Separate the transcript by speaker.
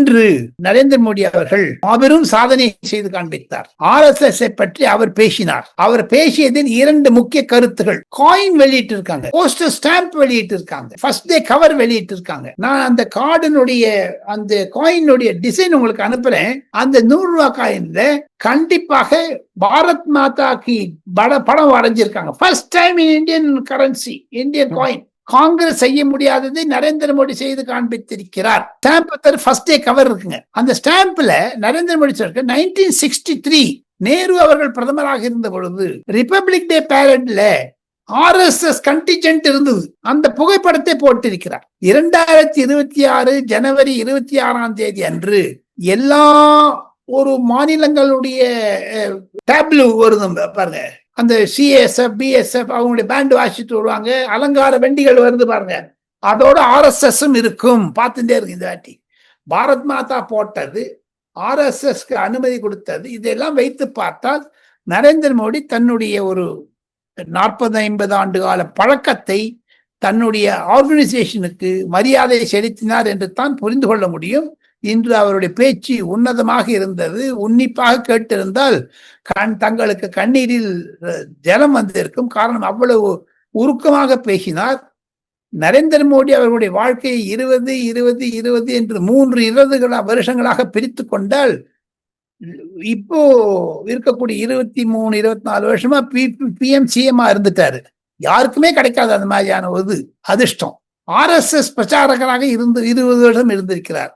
Speaker 1: இன்று நரேந்திர மோடி அவர்கள் மாபெரும் சாதனை செய்து காண்பித்தார். RSS பற்றி அவர் பேசினார். அவர் பேசியதில் 2 முக்கிய கருத்துகள். காயின் வெளியிட்டு இருக்காங்க, போஸ்டல் ஸ்டாம்ப் வெளியிட்டு இருக்காங்க, ஃபர்ஸ்ட் டே கவர் வெளியிட்டு இருக்காங்க. நான் அந்த கார்டுனுடைய அந்த காயினுடைய டிசைன் உங்களுக்கு அனுப்புறேன். அந்த 100 ரூபாய் காயின்ல கண்டிப்பாக பாரத் மாதா கி படம் வரைஞ்சிருக்காங்க. First time in Indian currency, Indian coin. Congress செய்ய முடியாததை நரேந்திர மோடி செய்து காண்பித்திருக்கிறார். ஸ்டாம்ப் ஃபர்ஸ்ட் டே கவர் இருக்குங்க. அந்த ஸ்டாம்ப்ல நரேந்திர மோடி சொல்ற 1963 நேரு அவர்கள் பிரதமராக இருந்த பொழுது ரிபப்ளிக் டே பேரட்ல RSS கண்டிஜென்ட் இருந்தது. அந்த புகைப்படத்தை போட்டிருக்கிறார். 2026 ஜனவரி 26ஆம் தேதி அன்று எல்லா ஒரு மாநிலங்களுடைய டேப்லூ வருது பாருங்க. அந்த CSF BSF அவங்களுடைய பேண்ட் வாசிட்டு வருவாங்க, அலங்கார வண்டிகள் வருது பாருங்க. அதோட RSSம் இருக்கும். பார்த்துட்டே இருக்கு. இந்த வாட்டி பாரத் மாதா போட்டது, RSSக்கு அனுமதி கொடுத்தது, இதெல்லாம் வைத்து பார்த்தால் நரேந்திர மோடி தன்னுடைய ஒரு 40-50 ஆண்டு கால பழக்கத்தை தன்னுடைய ஆர்கனைசேஷனுக்கு மரியாதை செலுத்தினார் என்று தான் புரிந்து கொள்ள முடியும். இன்று அவருடைய பேச்சு உன்னதமாக இருந்தது. உன்னிப்பாக கேட்டிருந்தால் தங்களுக்கு கண்ணீரில் ஜலம் வந்திருக்கும். காரணம், அவ்வளவு உருக்கமாக பேசினார். நரேந்திர மோடி அவர்களுடைய வாழ்க்கையை 20-20-20 என்று 3 வருஷங்களாக பிரித்து கொண்டால் இப்போ இருக்கக்கூடிய 23-24 வருஷமா PM CM இருந்துட்டாரு. யாருக்குமே கிடைக்காது அந்த மாதிரியான ஒரு அதிர்ஷ்டம். RSS பிரச்சாரகராக 20 வருஷம் இருந்திருக்கிறார்.